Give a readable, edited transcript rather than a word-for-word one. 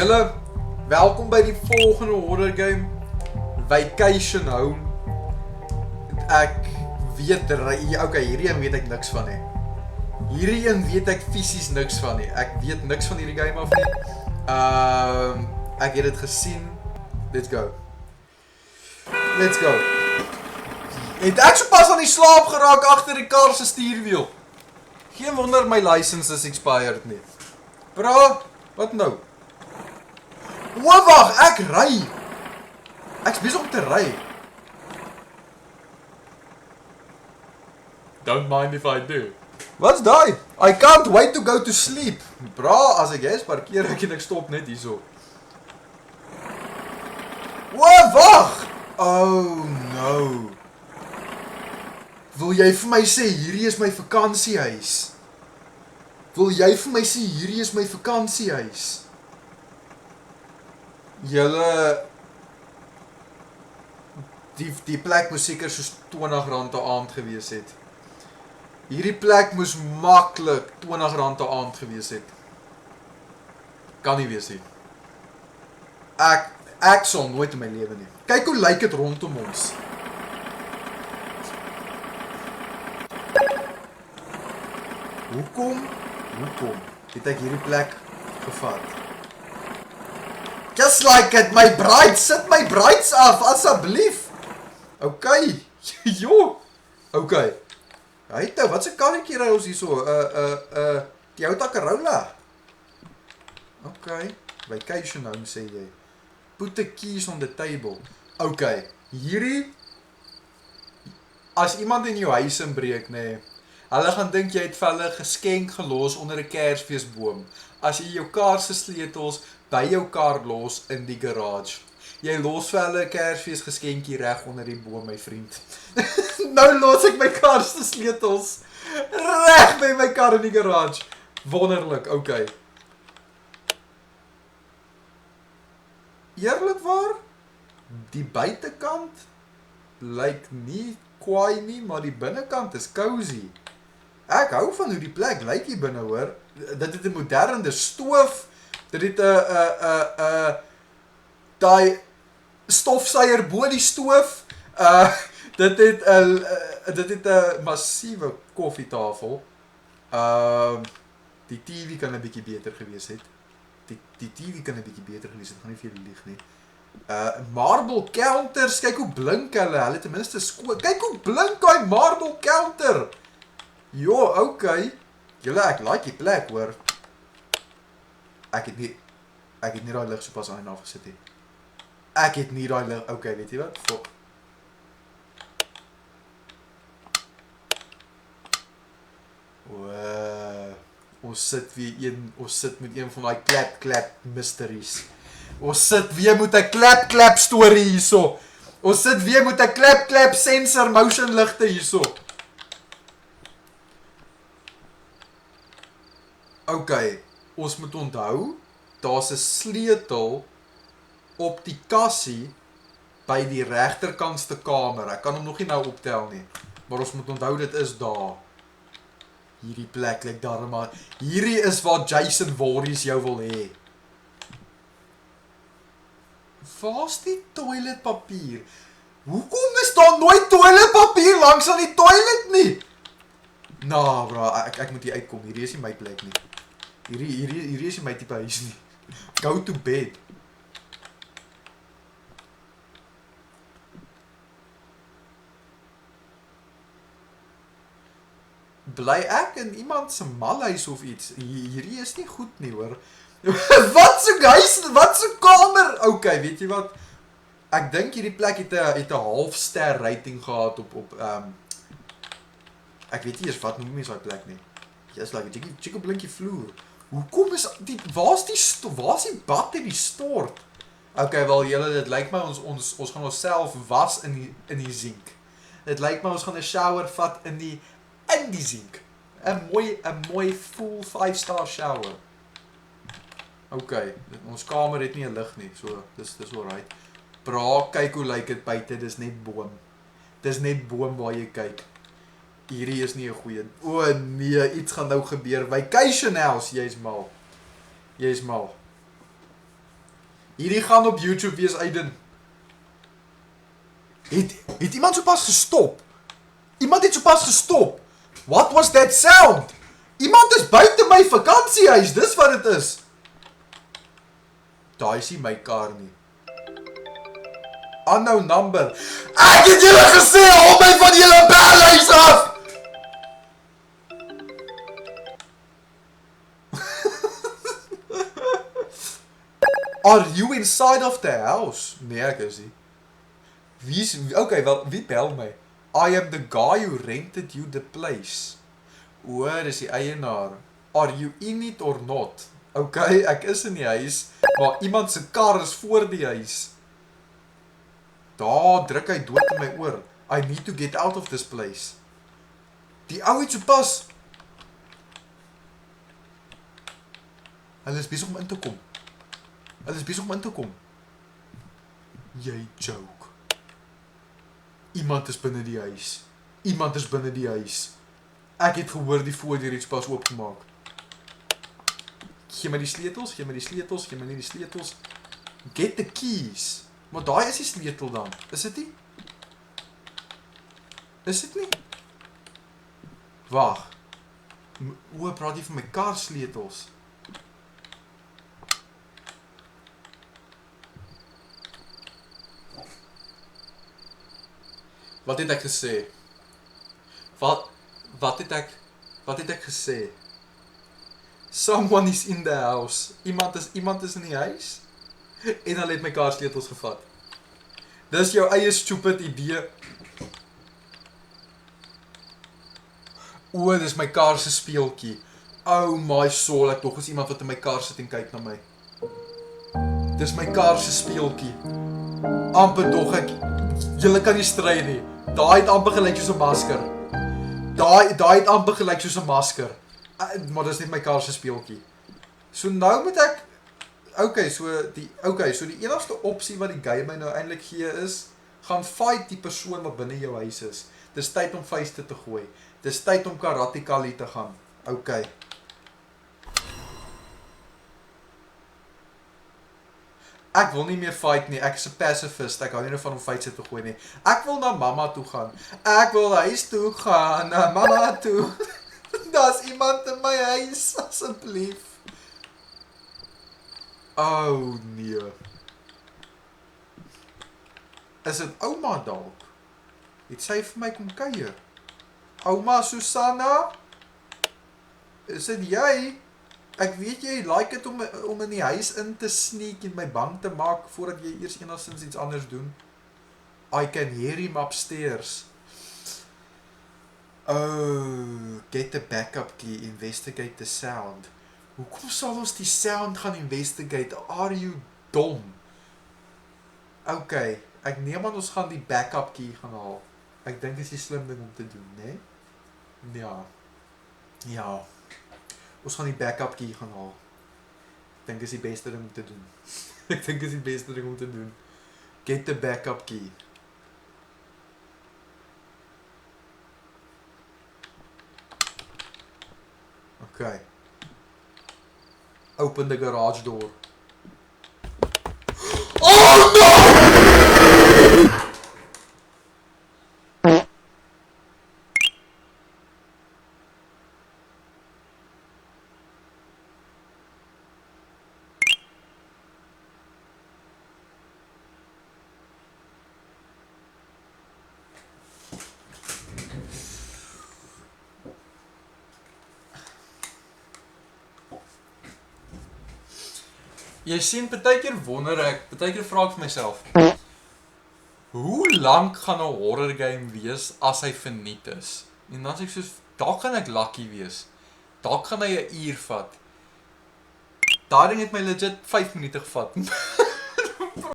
Julle, welkom by die volgende horror game, Vacation Home. Ek weet, okay, hierdie een weet ek niks van nie. Hierdie een weet ek fisies niks van nie. Ek weet niks van hierdie game af nie. Ek het dit gesien. Let's go. Let's go. Het ek so pas aan die slaap geraak agter die kar se stuurwiel. Geen wonder my license is expired nie. Bro, wat nou? O, wag, ek ry. Ek's besig om te ry. Don't mind if I do. Wat's daai? I can't wait to go to sleep. Bra, as ek is, parkeer ek en ek stop net hierso. O, wag. Oh no. Wil jy vir my sê hierdie is my vakansiehuis? Wil jy vir my sê hierdie is my vakansiehuis? Julle die plek moes seker soos R20 'n aand gewees het. Hierdie plek moes maklik R20 'n aand gewees het. Kan nie wees nie. Ek sal nooit in my lewe nie. Kyk hoe lyk dit rondom ons. Hoekom het ek hierdie plek gevat? Just like it, my bride, sit my brides af, asseblief. Okay, jo, okay. Hyte, wat se karretjie ry ons hierso? Toyota Corolla. Okay, Vacation Home sê jy. Put the keys on the table. Okay, hierdie, as iemand in jou huis inbreek, nee, hulle gaan dink jy het vir hulle geskenk gelos onder 'n Kersfeesboom. As jy jou kar se sleutels by jou kar los in die garage. Jy los vir hulle 'n Kersfeesgeskenkie reg onder die boom, my vriend. Nou los ek my kar se sleutels reg by my kar in die garage. Wonderlik, okay. Eerlikwaar, die buitekant lyk nie kwaai nie, maar die binnekant is cozy. Ek hou van hoe die plek lyk hier binne, hoor. Dit het 'n moderne stoof. Dit het 'n daai stofsuier bo die stoof. Dit het 'n massiewe koffietafel. Die TV kan 'n bietjie beter gewees het. Die TV kan 'n bietjie beter gewees het, gaan nie vir julle lieg nie. Marble counters, kyk hoe blink hulle. Hulle ten minste skoon. Kyk hoe blink daai marble counter. Jo, okay. Julle, ek like die plek, hoor. Ek het nie daai lig so pas aan en af gesit nie. Ek het nie daai lig. Okay, weet jy wat? Fok. Ons sit met een van daai clap mysteries. Ons sit weer met 'n clap storie hierso. Ons sit weer met 'n clap sensor motion ligte hierso. Okay, ons moet onthou, daar's 'n sleutel op die kassie by die regterkantste kamer. Ek kan hom nog nie nou optel nie, maar ons moet onthou dit is daar. Hierdie plek lyk daar maar. Hierdie is waar Jason Voorhees jou wil hê. Waar's die toiletpapier? Hoekom is daar nooit toiletpapier langs aan die toilet nie? Nou, bro, ek moet hier uitkom. Hierdie is nie my plek nie. Hierdie is nie my tipe huis nie. Go to bed. Bly ek in iemand se malhuis of iets? Hierdie is nie goed nie, hoor. Wat so huis? Wat so kamer? Okay, weet jy wat? Ek dink hierdie plek het 'n halfster rating gehad op ek weet nie eers wat noem mens daai plek nie. Jy's like 'n chicken blinkie vloer. Hoekom is die waar's die bad en die stort? Okay, wel julle, dit lyk my ons gaan onsself was in die sink. Dit lyk my ons gaan 'n shower vat in die sink. 'n mooi full 5-star shower. Okay, ons kamer het nie 'n lig nie, so dis alright. Bra, kyk hoe lyk dit buite, dis net boom. Dis net boom waar jy kyk. Hierdie is nie 'n goeie. O nee, iets gaan nou gebeur. Vacation House, jy's mal. Hierdie gaan op YouTube wees, Aiden. Het iemand sopas gestop? Iemand het sopas gestop. What was that sound? Iemand is buite my vakansiehuis, dis wat dit is. Daai is nie my kar nie. Unknown number. Ek het julle gesê, hou my van julle belhuis af! Are you inside of the house? Nee, ek is nie. Okay, wel, wie bel my? I am the guy who rented you the place. O, dis die eienaar. Are you in it or not? Okay, ek is in die huis, maar iemand se kar is voor die huis. Daar druk hy dood in my oor. I need to get out of this place. Die ou het so pas. Hulle is besig om in te kom. Hulle is besig om in te kom. Jy joke. Iemand is binne die huis. Iemand is binne die huis. Ek het gehoor die voordeur iets pas oopgemaak. Gee my die sleutels, gee my die sleutels, gee my nie die sleutels. Get the keys. Maar daai is die sleutel dan. Is dit nie? Is dit nie? Wag. O, praat jy van my kar sleutels? Wat het ek gesê? Wat het ek gesê? Someone is in the house. Iemand is in die huis? En hulle het my kar sleutels gevat. Dis jou eie stupid idee. O, dis my kar se speeltjie. Oh my soul, ek tog is iemand wat in my kar sit en kyk na my. Dis my kar se speeltjie. Amper dog ek, julle kan nie stry nie. Daai het amper gelyk soos 'n masker. Daai het amper gelyk soos 'n masker. Maar dis net my kar se speeltjie. So nou moet ek so die enigste opsie wat die game my nou eintlik gee is, gaan fight die persoon wat binne jou huis is. Dis tyd om vuiste te gooi. Dis tyd om Karate Kali te gaan. Okay. Ek wil nie meer fight nie. Ek is 'n pacifist. Ek hou nie van om vuiste te gooi nie. Ek wil na mamma toe gaan. Ek wil huis toe gaan. Na mamma toe. Daar's iemand in my huis, asseblief. Oh nee. Is dit ouma dalk? Het sy vir my kom kuier? Ouma Susanna? Is dit jy? Ek weet jy like dit om in die huis in te sneak en my bang te maak voordat jy eers enigstens iets anders doen. I can hear him upstairs. Oh, get the backup key, investigate the sound. Hoekom sal ons die sound gaan investigate? Are you dom? Okay, ek neem aan ons gaan die backup key gaan haal. Ek dink is die slim ding om te doen, né? Ja. Ons gaan die backup key gaan haal. Ek dink is die beste ding om te doen. Ek dink is die beste ding om te doen. Get the backup key. Okay. Open the garage door. Oh no! Jy sien, partykeer wonder ek, partykeer vra ek vir myself, hoe lank gaan 'n horror game wees as hy verniet is? En dan sê ek soos, daar kan ek lucky wees. Daar gaan hy 'n uur vat. Daai ding het my legit 5 minute gevat.